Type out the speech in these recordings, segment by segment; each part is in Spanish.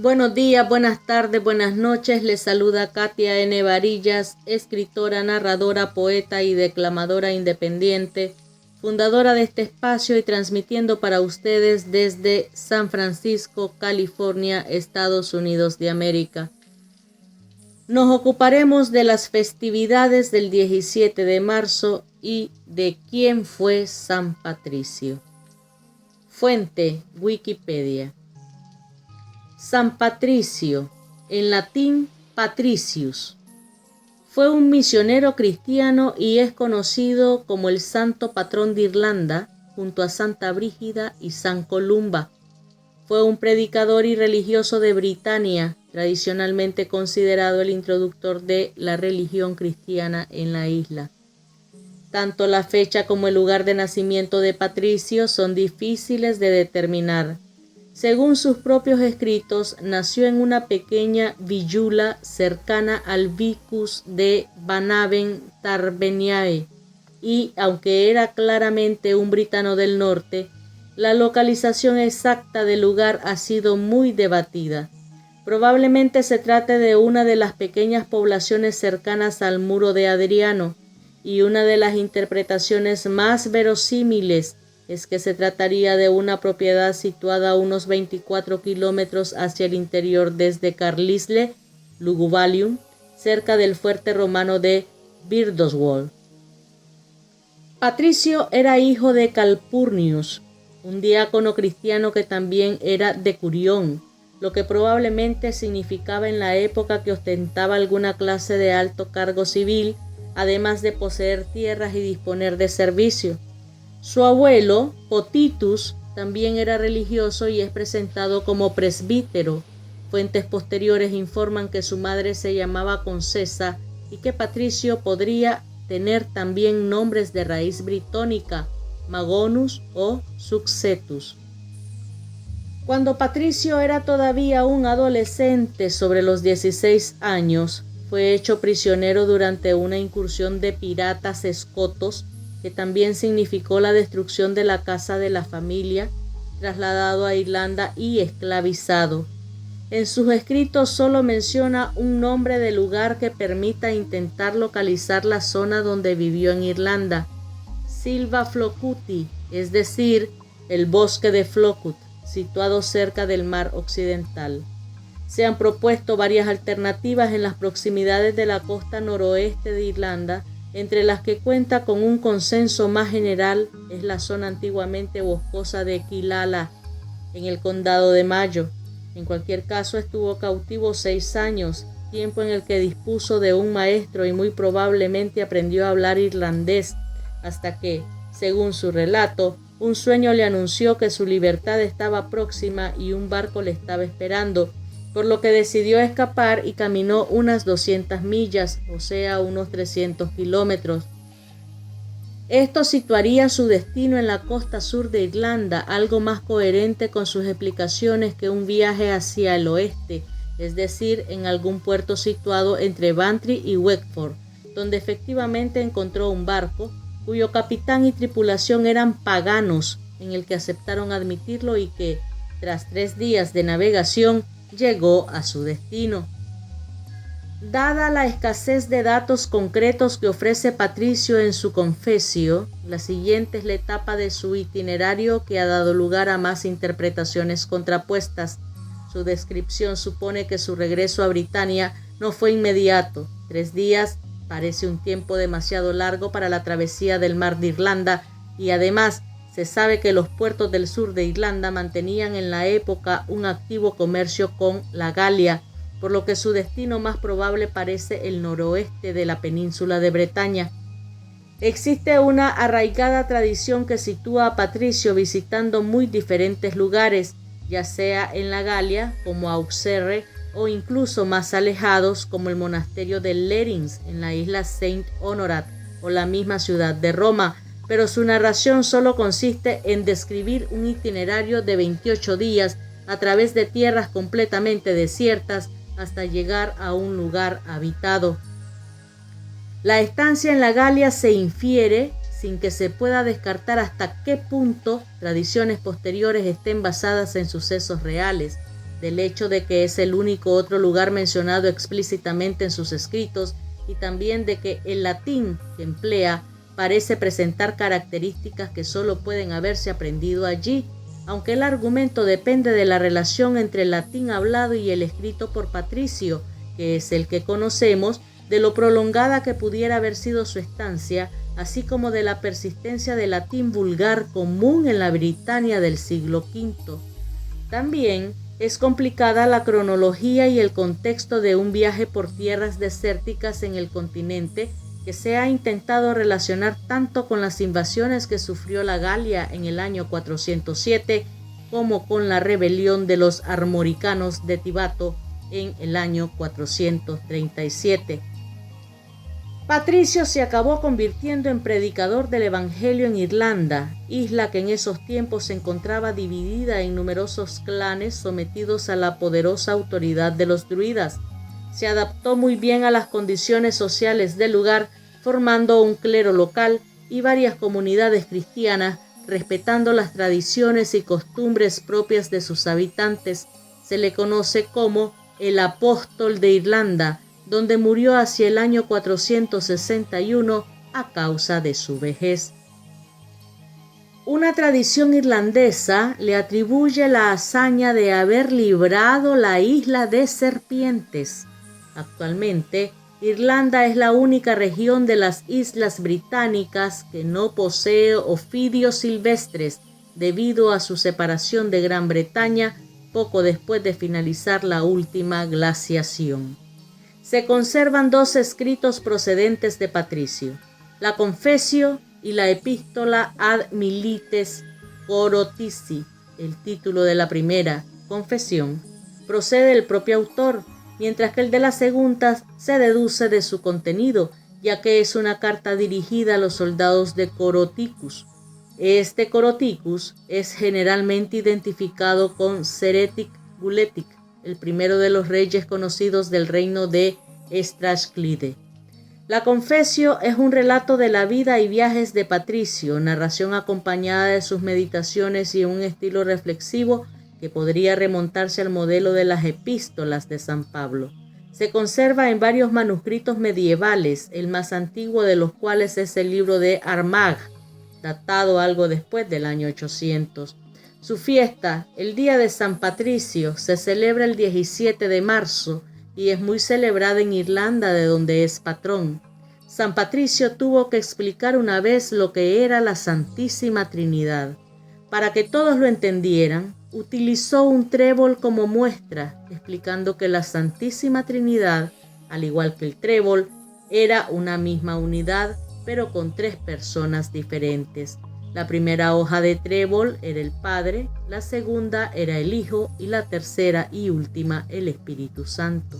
Buenos días, buenas tardes, buenas noches. Les saluda Katia N. Varillas, escritora, narradora, poeta y declamadora independiente, fundadora de este espacio y transmitiendo para ustedes desde San Francisco, California, Estados Unidos de América. Nos ocuparemos de las festividades del 17 de marzo y de quién fue San Patricio. Fuente: Wikipedia. San Patricio, en latín Patricius, fue un misionero cristiano y es conocido como el santo patrón de Irlanda, junto a Santa Brígida y San Columba. Fue un predicador y religioso de Britania, tradicionalmente considerado el introductor de la religión cristiana en la isla. Tanto la fecha como el lugar de nacimiento de Patricio son difíciles de determinar. Según sus propios escritos, nació en una pequeña villula cercana al Vicus de Banavent-Tarbeniae y, aunque era claramente un britano del norte, la localización exacta del lugar ha sido muy debatida. Probablemente se trate de una de las pequeñas poblaciones cercanas al Muro de Adriano, y una de las interpretaciones más verosímiles es que se trataría de una propiedad situada a unos 24 kilómetros hacia el interior desde Carlisle, Lugubalium, cerca del fuerte romano de Birdoswald. Patricio era hijo de Calpurnius, un diácono cristiano que también era decurión, lo que probablemente significaba en la época que ostentaba alguna clase de alto cargo civil, además de poseer tierras y disponer de servicio. Su abuelo, Potitus, también era religioso y es presentado como presbítero. Fuentes posteriores informan que su madre se llamaba Concesa y que Patricio podría tener también nombres de raíz britónica, Magonus o Succetus. Cuando Patricio era todavía un adolescente sobre los 16 años, fue hecho prisionero durante una incursión de piratas escotos que también significó la destrucción de la casa de la familia, trasladado a Irlanda y esclavizado. En sus escritos solo menciona un nombre de lugar que permita intentar localizar la zona donde vivió en Irlanda: Silva Flocuti, es decir, el bosque de Flocut, situado cerca del mar occidental. Se han propuesto varias alternativas en las proximidades de la costa noroeste de Irlanda, entre las que cuenta con un consenso más general es la zona antiguamente boscosa de Killala, en el condado de Mayo. En cualquier caso, estuvo cautivo 6 años, tiempo en el que dispuso de un maestro y muy probablemente aprendió a hablar irlandés, hasta que, según su relato, un sueño le anunció que su libertad estaba próxima y un barco le estaba esperando, por lo que decidió escapar y caminó unas 200 millas, o sea, unos 300 kilómetros. Esto situaría su destino en la costa sur de Irlanda, algo más coherente con sus explicaciones que un viaje hacia el oeste, es decir, en algún puerto situado entre Bantry y Wexford, donde efectivamente encontró un barco, cuyo capitán y tripulación eran paganos, en el que aceptaron admitirlo y que, tras 3 días de navegación, llegó a su destino. Dada la escasez de datos concretos que ofrece Patricio en su Confessio, la siguiente es la etapa de su itinerario que ha dado lugar a más interpretaciones contrapuestas. Su descripción supone que su regreso a Britania no fue inmediato. 3 días parece un tiempo demasiado largo para la travesía del mar de Irlanda, y además se sabe que los puertos del sur de Irlanda mantenían en la época un activo comercio con la Galia, por lo que su destino más probable parece el noroeste de la península de Bretaña. Existe una arraigada tradición que sitúa a Patricio visitando muy diferentes lugares, ya sea en la Galia, como Auxerre, o incluso más alejados, como el monasterio de Lerins en la isla Saint Honorat o la misma ciudad de Roma, pero su narración solo consiste en describir un itinerario de 28 días a través de tierras completamente desiertas hasta llegar a un lugar habitado. La estancia en la Galia se infiere sin que se pueda descartar hasta qué punto tradiciones posteriores estén basadas en sucesos reales. del hecho de que es el único otro lugar mencionado explícitamente en sus escritos y también de que el latín que emplea parece presentar características que solo pueden haberse aprendido allí, aunque el argumento depende de la relación entre el latín hablado y el escrito por Patricio, que es el que conocemos, de lo prolongada que pudiera haber sido su estancia, así como de la persistencia del latín vulgar común en la Britania del siglo V. También es complicada la cronología y el contexto de un viaje por tierras desérticas en el continente que se ha intentado relacionar tanto con las invasiones que sufrió la Galia en el año 407 como con la rebelión de los armoricanos de Tibato en el año 437. Patricio se acabó convirtiendo en predicador del Evangelio en Irlanda, isla que en esos tiempos se encontraba dividida en numerosos clanes sometidos a la poderosa autoridad de los druidas. Se adaptó muy bien a las condiciones sociales del lugar, formando un clero local y varias comunidades cristianas, respetando las tradiciones y costumbres propias de sus habitantes. Se le conoce como el Apóstol de Irlanda, donde murió hacia el año 461 a causa de su vejez. Una tradición irlandesa le atribuye la hazaña de haber librado la isla de serpientes. Actualmente, Irlanda es la única región de las islas británicas que no posee ofidios silvestres debido a su separación de Gran Bretaña poco después de finalizar la última glaciación. Se conservan dos escritos procedentes de Patricio, la Confessio y la Epístola ad Milites Corotici. El título de la primera, Confesión, procede del propio autor, mientras que el de la segunda se deduce de su contenido, ya que es una carta dirigida a los soldados de Coroticus. Este Coroticus es generalmente identificado con Ceretic Guletic, el primero de los reyes conocidos del reino de Strathclyde. La Confessio es un relato de la vida y viajes de Patricio, narración acompañada de sus meditaciones y un estilo reflexivo que podría remontarse al modelo de las epístolas de San Pablo. Se conserva en varios manuscritos medievales, el más antiguo de los cuales es el libro de Armagh, datado algo después del año 800. Su fiesta, el día de San Patricio, se celebra el 17 de marzo y es muy celebrada en Irlanda, de donde es patrón. San Patricio tuvo que explicar una vez lo que era la Santísima Trinidad. Para que todos lo entendieran, utilizó un trébol como muestra, explicando que la Santísima Trinidad, al igual que el trébol, era una misma unidad, pero con tres personas diferentes. La primera hoja de trébol era el Padre, la segunda era el Hijo y la tercera y última el Espíritu Santo.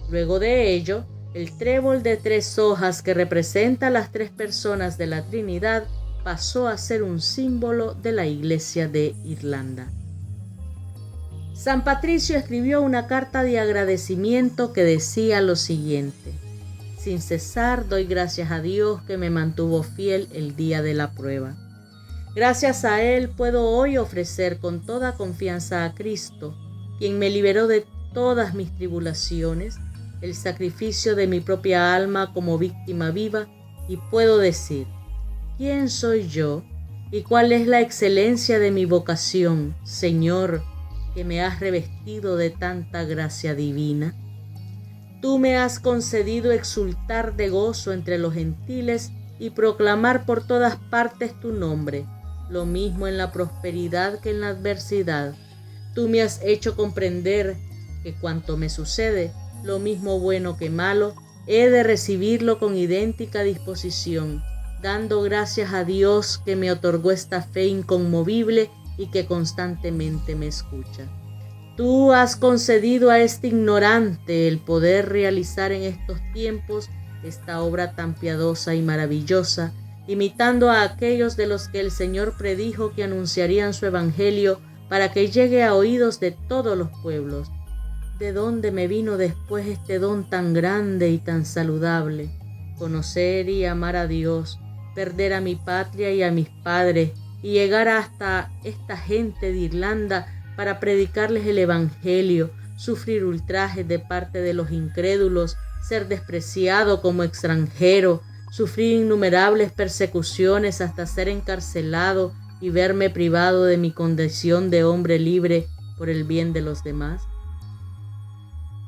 Luego de ello, el trébol de tres hojas que representa a las tres personas de la Trinidad pasó a ser un símbolo de la Iglesia de Irlanda. San Patricio escribió una carta de agradecimiento que decía lo siguiente: sin cesar doy gracias a Dios que me mantuvo fiel el día de la prueba. Gracias a Él puedo hoy ofrecer con toda confianza a Cristo, quien me liberó de todas mis tribulaciones, el sacrificio de mi propia alma como víctima viva, y puedo decir: ¿quién soy yo y cuál es la excelencia de mi vocación, Señor, que me has revestido de tanta gracia divina? Tú me has concedido exultar de gozo entre los gentiles y proclamar por todas partes tu nombre, lo mismo en la prosperidad que en la adversidad. Tú me has hecho comprender que cuanto me sucede, lo mismo bueno que malo, he de recibirlo con idéntica disposición, dando gracias a Dios que me otorgó esta fe inconmovible y que constantemente me escucha. Tú has concedido a este ignorante el poder realizar en estos tiempos esta obra tan piadosa y maravillosa, imitando a aquellos de los que el Señor predijo que anunciarían su evangelio para que llegue a oídos de todos los pueblos. ¿De dónde me vino después este don tan grande y tan saludable? Conocer y amar a Dios, perder a mi patria y a mis padres, y llegar hasta esta gente de Irlanda para predicarles el Evangelio, sufrir ultrajes de parte de los incrédulos, ser despreciado como extranjero, sufrir innumerables persecuciones hasta ser encarcelado y verme privado de mi condición de hombre libre por el bien de los demás?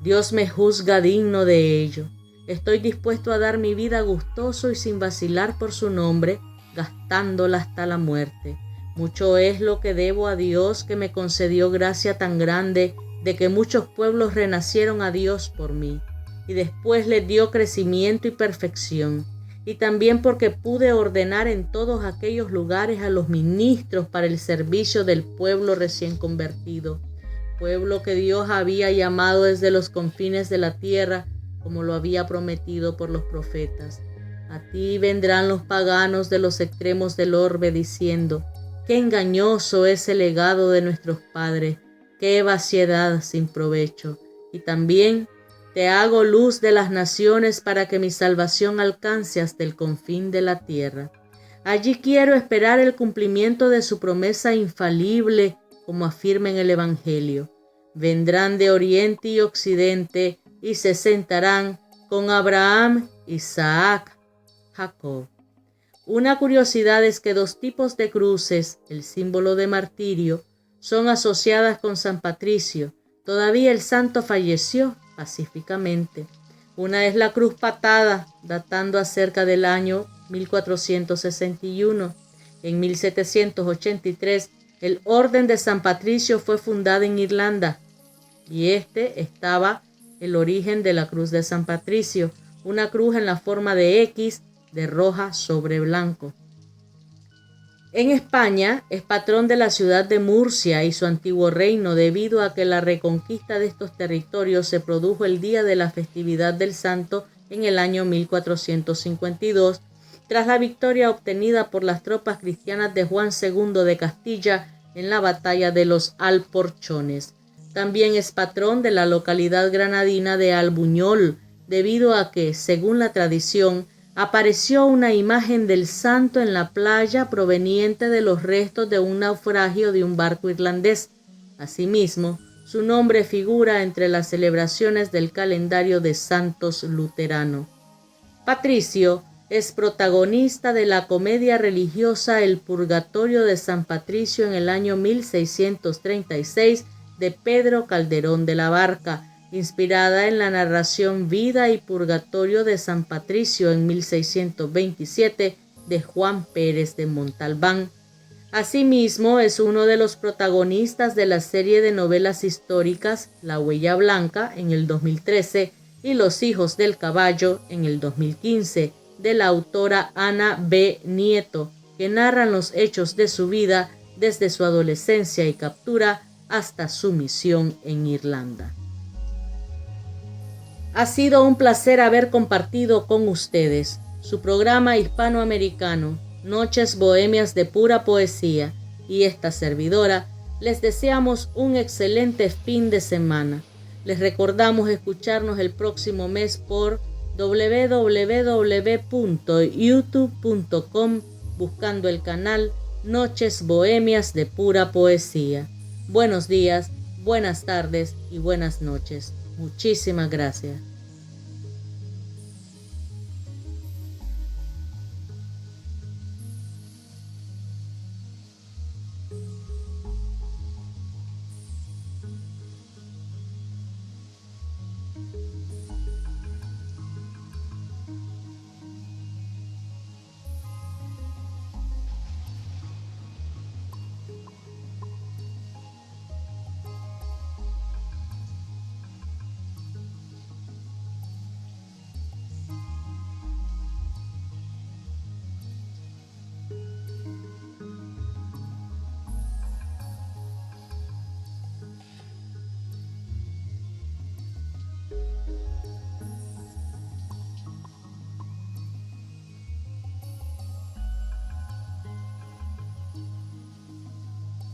Dios me juzga digno de ello. Estoy dispuesto a dar mi vida gustoso y sin vacilar por su nombre, gastándola hasta la muerte. Mucho es lo que debo a Dios, que me concedió gracia tan grande de que muchos pueblos renacieron a Dios por mí, y después les dio crecimiento y perfección, y también porque pude ordenar en todos aquellos lugares a los ministros para el servicio del pueblo recién convertido, pueblo que Dios había llamado desde los confines de la tierra, como lo había prometido por los profetas. A ti vendrán los paganos de los extremos del orbe diciendo: qué engañoso es el legado de nuestros padres, qué vaciedad sin provecho. Y también: te hago luz de las naciones para que mi salvación alcance hasta el confín de la tierra. Allí quiero esperar el cumplimiento de su promesa infalible, como afirma en el Evangelio. Vendrán de oriente y occidente y se sentarán con Abraham, Isaac, Jacob. Una curiosidad es que dos tipos de cruces, el símbolo de martirio, son asociadas con San Patricio. Todavía el santo falleció pacíficamente. Una es la cruz patada, datando acerca del año 1461. En 1783, el Orden de San Patricio fue fundada en Irlanda, y estaba el origen de la cruz de San Patricio, una cruz en la forma de X, de roja sobre blanco. En España es patrón de la ciudad de Murcia y su antiguo reino, debido a que la reconquista de estos territorios se produjo el día de la festividad del santo en el año 1452, tras la victoria obtenida por las tropas cristianas de Juan II de Castilla en la batalla de los Alporchones. También es patrón de la localidad granadina de Albuñol, debido a que, según la tradición, apareció una imagen del santo en la playa proveniente de los restos de un naufragio de un barco irlandés. Asimismo, su nombre figura entre las celebraciones del calendario de santos luterano. Patricio es protagonista de la comedia religiosa El Purgatorio de San Patricio en el año 1636 de Pedro Calderón de la Barca, inspirada en la narración Vida y Purgatorio de San Patricio en 1627 de Juan Pérez de Montalbán. Asimismo, es uno de los protagonistas de la serie de novelas históricas La Huella Blanca en el 2013 y Los Hijos del Caballo en el 2015, de la autora Ana B. Nieto, que narran los hechos de su vida desde su adolescencia y captura hasta su misión en Irlanda. Ha sido un placer haber compartido con ustedes su programa hispanoamericano, Noches Bohemias de Pura Poesía, y esta servidora les deseamos un excelente fin de semana. Les recordamos escucharnos el próximo mes por www.youtube.com buscando el canal Noches Bohemias de Pura Poesía. Buenos días, buenas tardes y buenas noches. Muchísimas gracias.